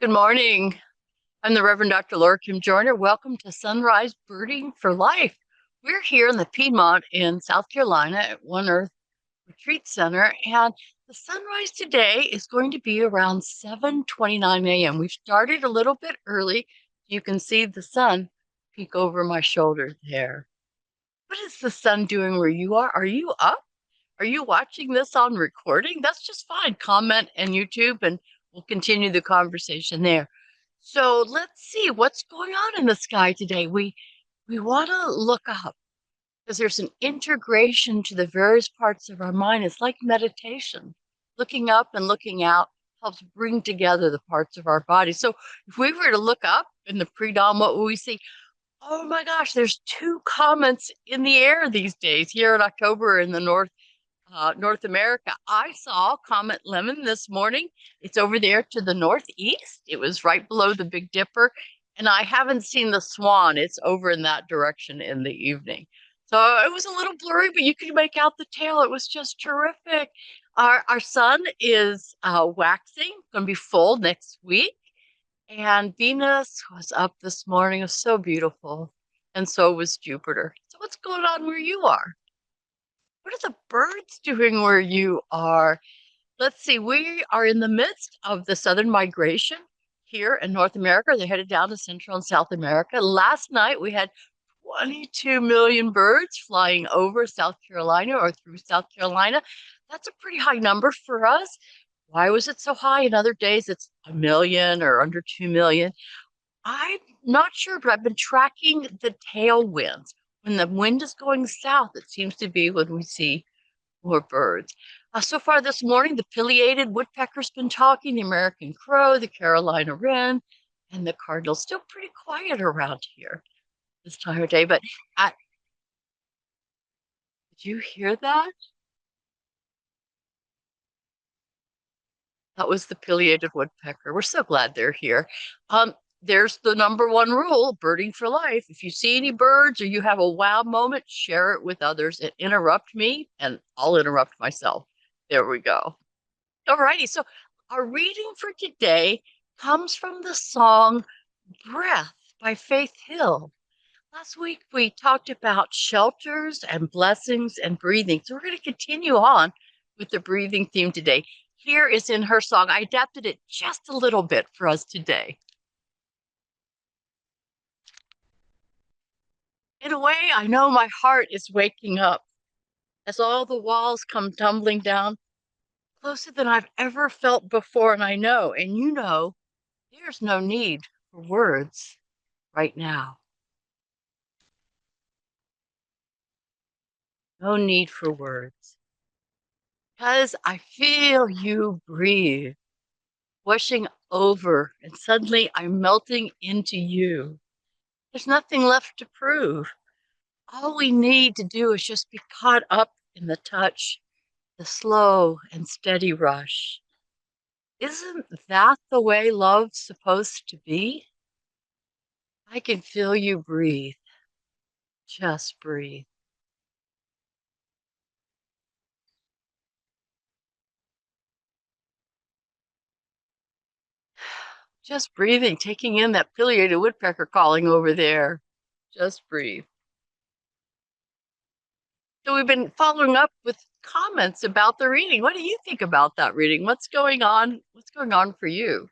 Good morning. I'm the Reverend Dr. Laura Kim Joyner. Welcome to Sunrise Birding for Life. We're here in the Piedmont in South Carolina at One Earth Retreat Center, and the sunrise today is going to be around 7:29 a.m. We've started a little bit early. You can see the sun peek over my shoulder there. What is the sun doing where you are? Are you up? Are you watching this on recording? That's just fine. Comment and YouTube, and we'll continue the conversation there. So let's see what's going on in the sky today. We want to look up because there's an integration to the various parts of our mind. It's like meditation. Looking up and looking out helps bring together the parts of our body. So if we were to look up in the pre-dawn, what will we see? Oh my gosh, there's two comets in the air these days here in October in the North America. I saw Comet Lemon this morning. It's over there to the northeast. It was right below the Big Dipper, and I haven't seen the Swan. It's over in that direction in the evening. So it was a little blurry, but you could make out the tail. It was just terrific. Our sun is waxing, going to be full next week. And Venus was up this morning. It was so beautiful. And so was Jupiter. So what's going on where you are? What are the birds doing where you are? Let's see, we are in the midst of the southern migration here in North America. They're headed down to Central and South America. Last night we had 22 million birds flying over South Carolina or through South Carolina. That's a pretty high number for us. Why was it so high? In other days, it's a million or under 2 million. I'm not sure, but I've been tracking the tailwinds. When the wind is going south, it seems to be when we see more birds. So far this morning, the pileated woodpecker's been talking, the American crow, the Carolina wren, and the cardinal. Still pretty quiet around here this time of day. But did you hear that? That was the pileated woodpecker. We're so glad they're here. There's the number one rule, birding for life. If you see any birds or you have a wow moment, share it with others and interrupt me, and I'll interrupt myself. There we go. All righty. So our reading for today comes from the song Breath by Faith Hill. Last week we talked about shelters and blessings and breathing. So we're going to continue on with the breathing theme today. Here is in her song. I adapted it just a little bit for us today. In a way, I know my heart is waking up as all the walls come tumbling down, closer than I've ever felt before. And I know, and you know, there's no need for words right now. No need for words. Because I feel you breathe, washing over, and suddenly I'm melting into you. There's nothing left to prove. All we need to do is just be caught up in the touch, the slow and steady rush. Isn't that the way love's supposed to be? I can feel you breathe. Just breathe. Just breathing, taking in that pileated woodpecker calling over there. Just breathe. So we've been following up with comments about the reading. What do you think about that reading? What's going on? What's going on for you?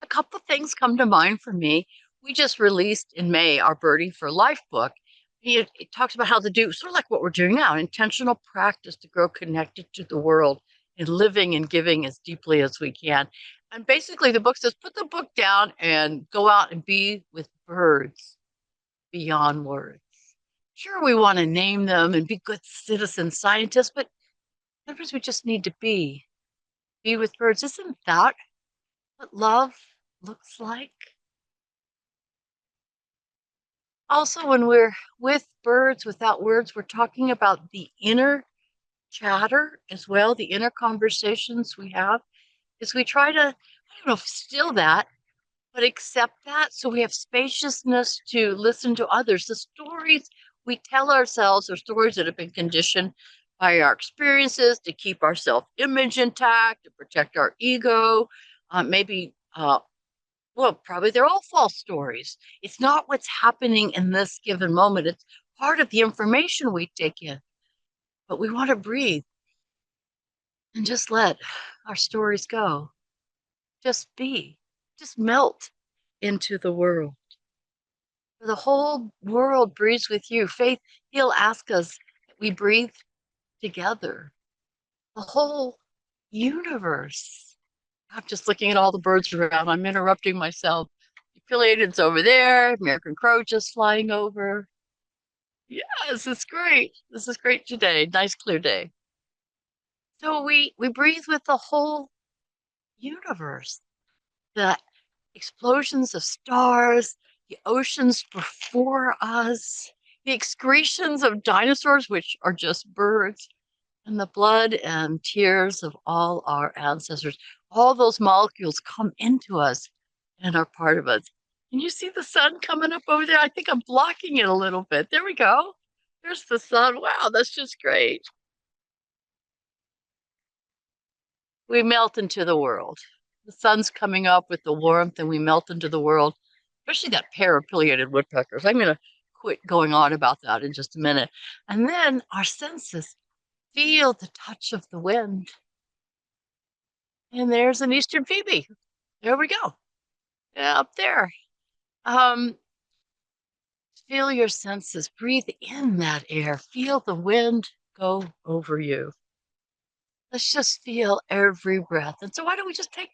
A couple of things come to mind for me. We just released in May our Birding for Life book. It talks about how to do sort of like what we're doing now, intentional practice to grow connected to the world and living and giving as deeply as we can. And basically the book says, put the book down and go out and be with birds beyond words. Sure, we want to name them and be good citizen scientists, but sometimes we just need to be with birds. Isn't that what love looks like? Also, when we're with birds without words, we're talking about the inner chatter as well, the inner conversations we have, is we try to, I don't know, still that, but accept that so we have spaciousness to listen to others. The stories we tell ourselves are stories that have been conditioned by our experiences to keep our self-image intact, to protect our ego, maybe Well, probably they're all false stories. It's not what's happening in this given moment. It's part of the information we take in. But we want to breathe and just let our stories go. Just be, just melt into the world. The whole world breathes with you. Faith, he'll ask us, we breathe together. The whole universe. I'm just looking at all the birds around. I'm interrupting myself. The pileated's over there. American crow just flying over. Yes, it's great. This is great today. Nice clear day. So we breathe with the whole universe. The explosions of stars, the oceans before us, the excretions of dinosaurs, which are just birds, and the blood and tears of all our ancestors. All those molecules come into us and are part of us. Can you see the sun coming up over there? I think I'm blocking it a little bit. There we go. There's the sun. Wow, that's just great. We melt into the world. The sun's coming up with the warmth, and we melt into the world, especially that pair of pileated woodpeckers. I'm going to quit going on about that in just a minute. And then our senses feel the touch of the wind. And there's an eastern phoebe. There we go. Yeah, up there. Um, feel your senses. Breathe in that air. Feel the wind go over you. Let's just feel every breath. And so why don't we just take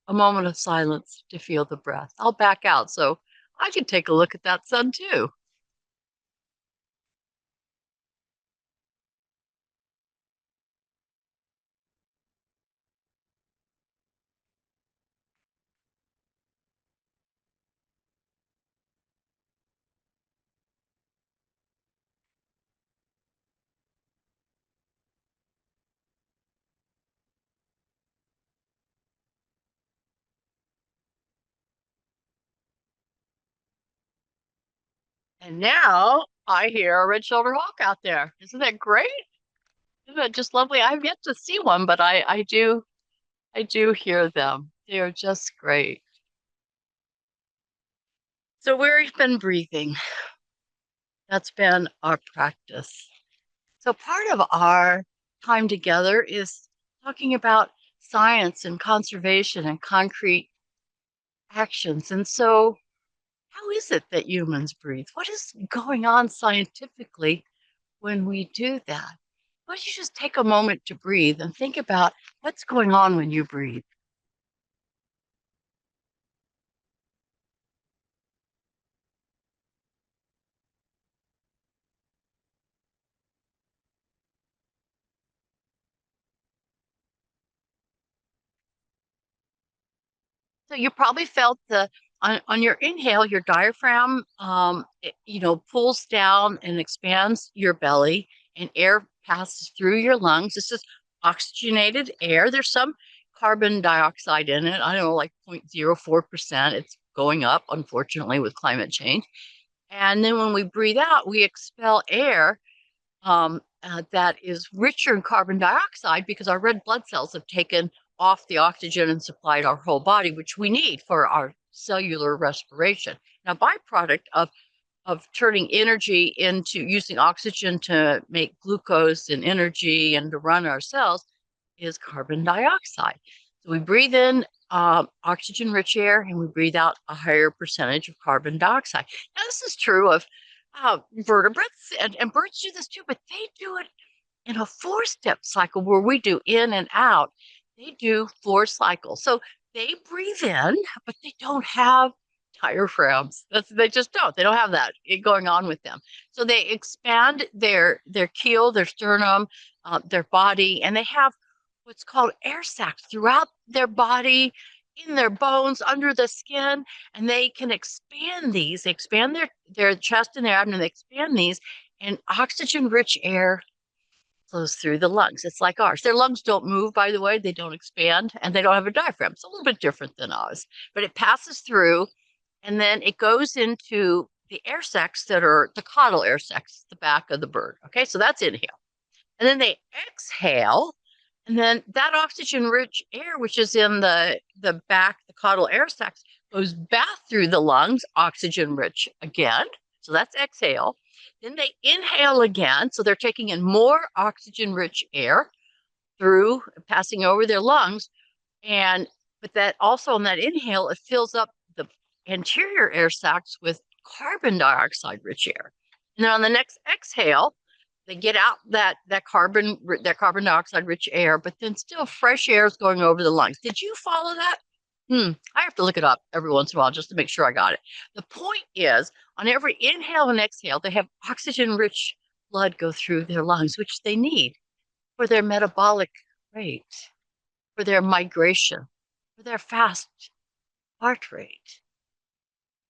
a moment of silence to feel the breath? I'll back out so I can take a look at that sun too. And now I hear a red-shouldered hawk out there. Isn't that great? Isn't that just lovely? I've yet to see one, but I do hear them. They are just great. So we've been breathing. That's been our practice. So part of our time together is talking about science and conservation and concrete actions. And so, how is it that humans breathe? What is going on scientifically when we do that? Why don't you just take a moment to breathe and think about what's going on when you breathe? So you probably felt on your inhale, your diaphragm, pulls down and expands your belly, and air passes through your lungs. This is oxygenated air. There's some carbon dioxide in it. I don't know, like 0.04%. It's going up, unfortunately, with climate change. And then when we breathe out, we expel air that is richer in carbon dioxide because our red blood cells have taken off the oxygen and supplied our whole body, which we need for our cellular respiration. Now, byproduct of turning energy into using oxygen to make glucose and energy and to run our cells is carbon dioxide. So we breathe in oxygen rich air and we breathe out a higher percentage of carbon dioxide. Now, this is true of vertebrates and birds do this too, but they do it in a four-step cycle where we do in and out. They do four cycles. So they breathe in, but they don't have diaphragms. They just don't. They don't have that going on with them. So they expand their keel, their sternum, their body, and they have what's called air sacs throughout their body, in their bones, under the skin, and they can expand these. They expand their chest and their abdomen. They expand these, and oxygen-rich air flows through the lungs. It's like ours. Their lungs don't move, by the way. They don't expand, and they don't have a diaphragm. It's a little bit different than ours, but it passes through, and then it goes into the air sacs that are the caudal air sacs, the back of the bird. Okay, so that's inhale. And then they exhale, and then that oxygen-rich air, which is in the back, the caudal air sacs, goes back through the lungs, oxygen rich again. So that's exhale. Then they inhale again. So they're taking in more oxygen rich air through passing over their lungs. And but that also on that inhale, it fills up the anterior air sacs with carbon dioxide rich air. And then on the next exhale, they get out that carbon dioxide rich air, but then still fresh air is going over the lungs. Did you follow that? I have to look it up every once in a while just to make sure I got it. The point is, on every inhale and exhale, they have oxygen-rich blood go through their lungs, which they need for their metabolic rate, for their migration, for their fast heart rate.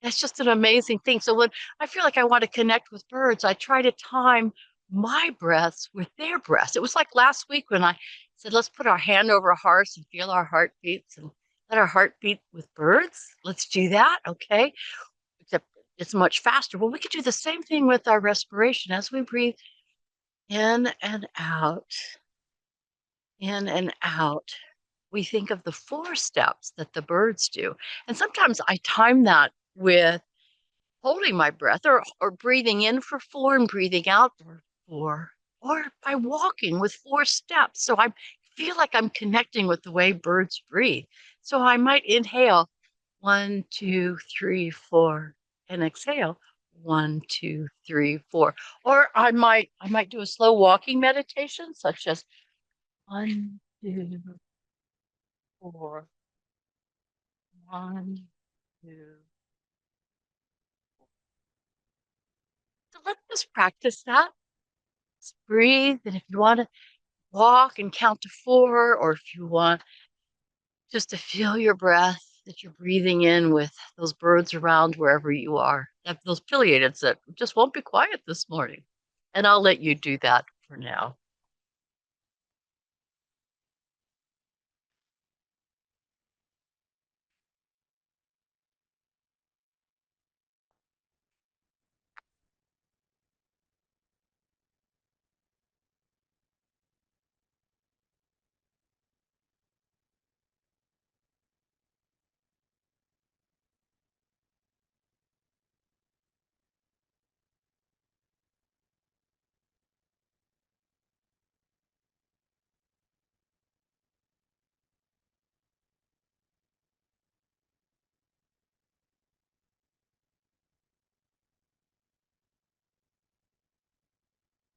That's just an amazing thing. So when I feel like I want to connect with birds, I try to time my breaths with their breaths. It was like last week when I said, let's put our hand over our hearts and feel our heartbeats and let our heart beat with birds. Let's do that. Okay. Except it's much faster. Well, we could do the same thing with our respiration as we breathe in and out, in and out. We think of the 4 steps that the birds do. And sometimes I time that with holding my breath or breathing in for 4 and breathing out for 4, or by walking with 4 steps. So I feel like I'm connecting with the way birds breathe. So I might inhale 1, 2, 3, 4, and exhale 1, 2, 3, 4. Or I might do a slow walking meditation, such as 1, 2, 4, 1, 2. So let's just practice that. Just breathe, and if you want to walk and count to 4, or if you want just to feel your breath that you're breathing in with those birds around wherever you are, those pileated that just won't be quiet this morning. And I'll let you do that for now.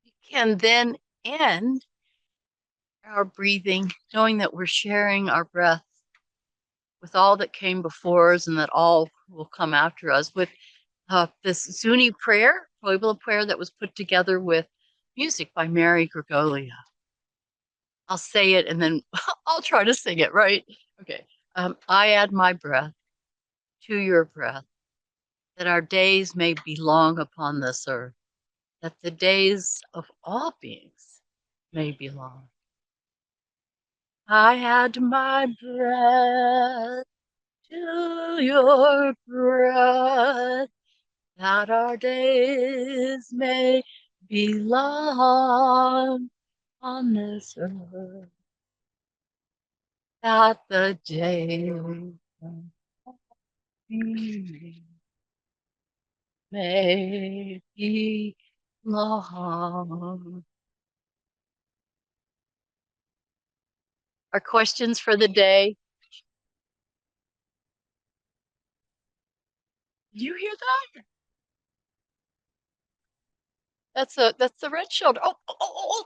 You can then end our breathing, knowing that we're sharing our breath with all that came before us and that all will come after us, with this Zuni prayer, Pueblo prayer that was put together with music by Mary Gregolia. I'll say it and then I'll try to sing it, right? Okay. I add my breath to your breath, that our days may be long upon this earth, that the days of all beings may be long. I add my breath to your breath, that our days may be long on this earth, that the days may be long. Our questions for the day. You hear that? That's the red shoulder. Oh.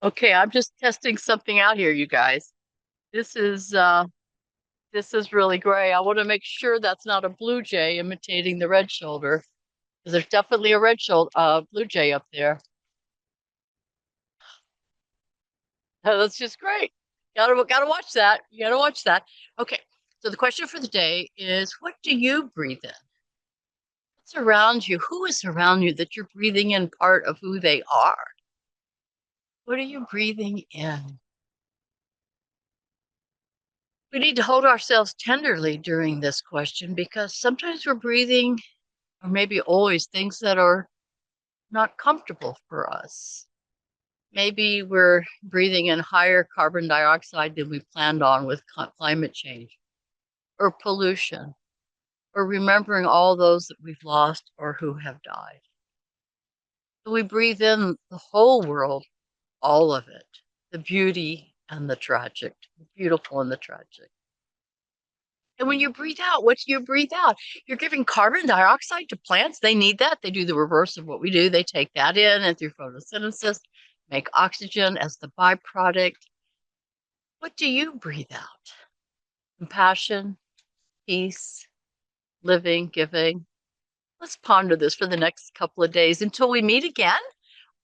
Okay, I'm just testing something out here, you guys. This is uh this is really gray. I want to make sure that's not a blue jay imitating the red shoulder, because there's definitely a red shoulder blue jay up there. That's just great. Gotta watch that. You gotta watch that. Okay. So the question for the day is, what do you breathe in? What's around you? Who is around you that you're breathing in part of who they are? What are you breathing in? We need to hold ourselves tenderly during this question because sometimes we're breathing, or maybe always, things that are not comfortable for us. Maybe we're breathing in higher carbon dioxide than we planned on with climate change, or pollution, or remembering all those that we've lost or who have died. So we breathe in the whole world, all of it, the beauty and the tragic, the beautiful and the tragic. And when you breathe out, what do you breathe out? You're giving carbon dioxide to plants. They need that. They do the reverse of what we do. They take that in and through photosynthesis, make oxygen as the byproduct. What do you breathe out? Compassion, peace, living, giving. Let's ponder this for the next couple of days until we meet again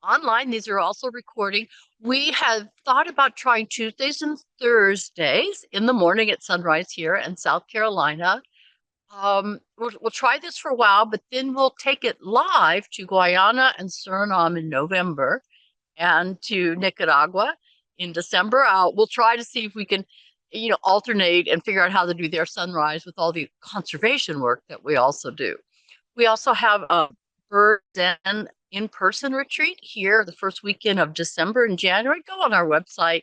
online. These are also recording. We have thought about trying Tuesdays and Thursdays in the morning at sunrise here in South Carolina. We'll try this for a while, but then we'll take it live to Guyana and Suriname in November and to Nicaragua in December. We'll try to see if we can, alternate and figure out how to do their sunrise with all the conservation work that we also do. We also have a bird den in-person retreat here the first weekend of December and January. Go on our website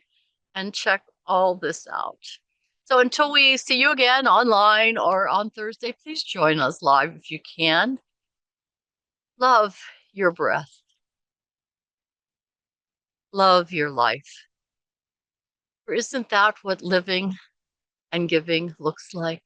and check all this out. So until we see you again online or on Thursday, please join us live if you can. Love your breath. Love your life. For isn't that what living and giving looks like?